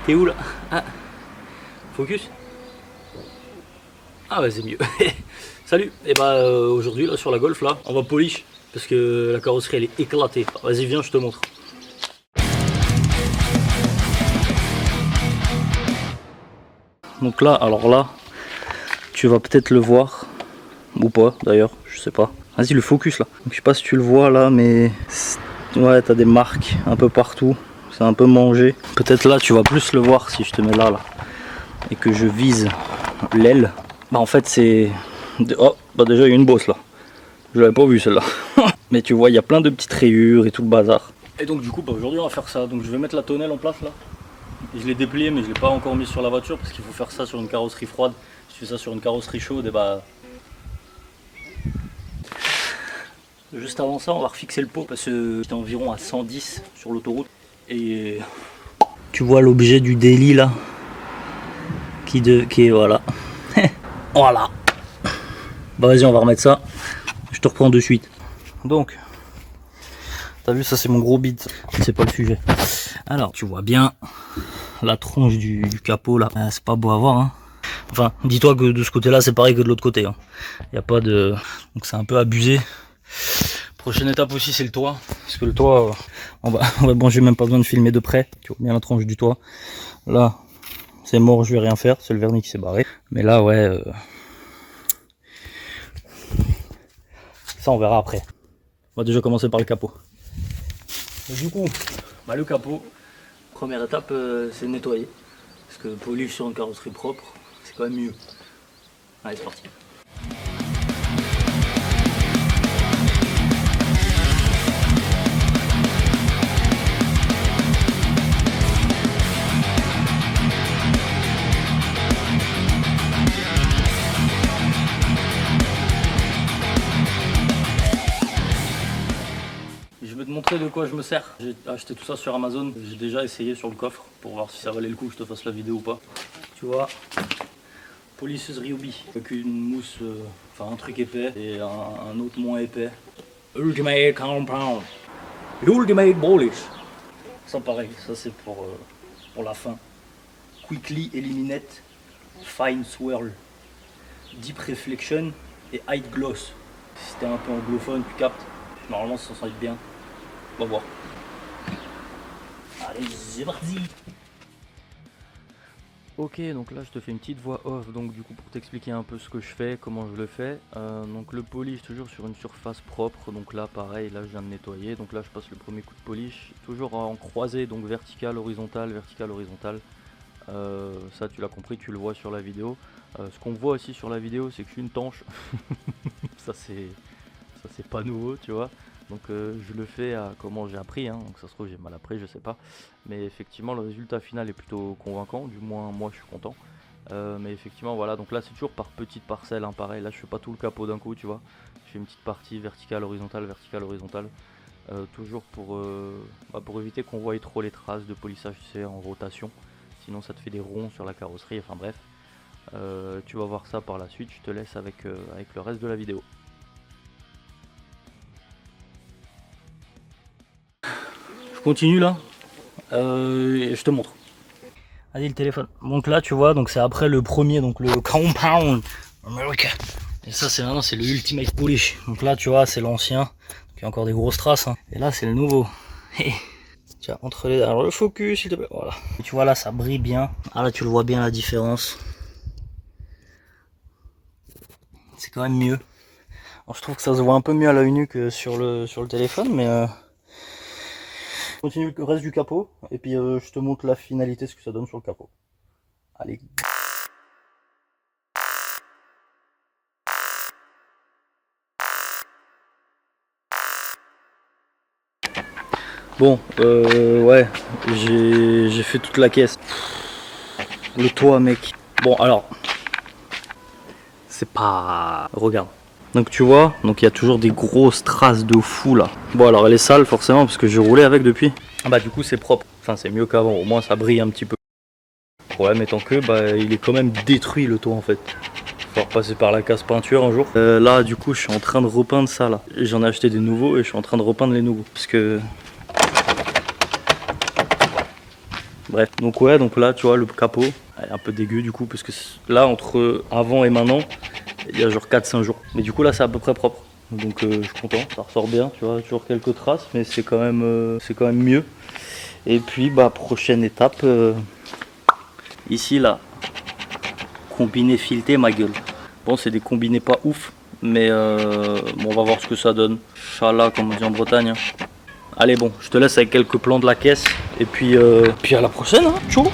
T'es où là? Ah, focus. Ah ouais, c'est mieux. Salut. Et bah aujourd'hui là sur la Golf là, on va polish parce que la carrosserie elle est éclatée. Vas-y viens, je te montre. Donc là, alors là, tu vas peut-être le voir ou pas d'ailleurs, je sais pas. Vas-y le focus là. Donc, je sais pas si tu le vois là, mais ouais, t'as des marques un peu partout. C'est un peu mangé. Peut-être là tu vas plus le voir si je te mets là et que je vise l'aile. Bah en fait c'est... Oh, bah déjà il y a une bosse là. Je l'avais pas vu celle-là. Mais tu vois, il y a plein de petites rayures et tout le bazar. Et donc du coup, bah, aujourd'hui on va faire ça. Donc je vais mettre la tonnelle en place là. Et je l'ai déplié mais je l'ai pas encore mis sur la voiture parce qu'il faut faire ça sur une carrosserie froide. Si tu fais ça sur une carrosserie chaude, et bah... Juste avant ça, on va refixer le pot parce que j'étais environ à 110 sur l'autoroute. Et tu vois l'objet du délit là qui est voilà. Voilà. Bah vas-y, on va remettre ça. Je te reprends de suite. Donc, t'as vu, ça c'est mon gros bit. C'est pas le sujet. Alors, tu vois bien la tronche du capot là. C'est pas beau à voir. Hein. Enfin, dis-toi que de ce côté-là, c'est pareil que de l'autre côté. Hein. Y a pas de... Donc c'est un peu abusé. Prochaine étape aussi, c'est le toit. Parce que le toit, bon, j'ai même pas besoin de filmer de près. Tu vois bien la tronche du toit. Là, c'est mort, je vais rien faire. C'est le vernis qui s'est barré. Mais là, ouais... Ça, on verra après. On va déjà commencer par le capot. Du coup, bah, le capot, première étape, c'est nettoyer. Parce que polish sur une carrosserie propre, c'est quand même mieux. Allez, c'est parti. Je vais te montrer de quoi je me sers. J'ai acheté tout ça sur Amazon. J'ai déjà essayé sur le coffre pour voir si ça valait le coup que je te fasse la vidéo ou pas. Tu vois, polisseuse Ryobi avec une mousse, enfin un truc épais et un autre moins épais. Ultimate Compound. Ultimate Polish. Ça pareil, ça c'est pour la fin. Quickly Eliminate Fine Swirl. Deep Reflection et Hide Gloss. Si t'es un peu anglophone, tu captes. Normalement ça sent bien. On va voir. Allez, c'est parti. Ok, donc là je te fais une petite voix off, donc du coup pour t'expliquer un peu ce que je fais, comment je le fais. Donc le polish toujours sur une surface propre, donc là pareil, là je viens de nettoyer, donc là je passe le premier coup de polish, toujours en croisé, donc vertical, horizontal, vertical, horizontal. Ça tu l'as compris, tu le vois sur la vidéo. Ce qu'on voit aussi sur la vidéo, c'est que je suis une tanche. ça c'est pas nouveau, tu vois. Donc je le fais à comment j'ai appris, hein. Donc ça se trouve j'ai mal appris, je sais pas. Mais effectivement le résultat final est plutôt convaincant, du moins moi je suis content. Mais effectivement voilà, donc là c'est toujours par petites parcelles, hein, pareil, là je fais pas tout le capot d'un coup, tu vois. Je fais une petite partie verticale, horizontale, verticale, horizontale. Toujours pour éviter qu'on voie trop les traces de polissage, tu sais, en rotation. Sinon ça te fait des ronds sur la carrosserie, enfin bref. Tu vas voir ça par la suite, je te laisse avec le reste de la vidéo. Continue là, et je te montre. Vas-y le téléphone. Donc là tu vois, donc c'est après le premier, donc le Compound America. Et ça c'est vraiment c'est le Ultimate Polish. Donc là tu vois c'est l'ancien, donc il y a encore des grosses traces. Hein. Et là c'est le nouveau. Tiens entre les, alors le focus s'il te plaît. Voilà. Et tu vois là ça brille bien. Ah là tu le vois bien la différence. C'est quand même mieux. Alors, je trouve que ça se voit un peu mieux à l'œil nu que sur le téléphone, mais continue le reste du capot et puis je te montre la finalité, ce que ça donne sur le capot. Allez. Bon, ouais, j'ai fait toute la caisse. Le toit, mec. Bon, alors, c'est pas... Regarde. Donc tu vois, donc il y a toujours des grosses traces de fou là. Bon alors elle est sale forcément parce que j'ai roulé avec depuis. Ah bah du coup c'est propre. Enfin c'est mieux qu'avant, au moins ça brille un petit peu. Le problème étant que bah il est quand même détruit le toit en fait. Il va repasser par la casse peinture un jour. Là du coup je suis en train de repeindre ça là. J'en ai acheté des nouveaux et je suis en train de repeindre les nouveaux. Parce que Bref, donc ouais, donc là tu vois le capot est un peu dégueu du coup, parce que là entre avant et maintenant il y a genre 4-5 jours. Mais du coup là c'est à peu près propre. Donc je suis content, ça ressort bien, tu vois, toujours quelques traces, mais c'est quand même mieux. Et puis bah prochaine étape, ici là, combiné fileté ma gueule. Bon c'est des combinés pas ouf, mais bon, on va voir ce que ça donne. Inch'Allah comme on dit en Bretagne. Hein. Allez bon, je te laisse avec quelques plans de la caisse, et puis à la prochaine, hein, ciao.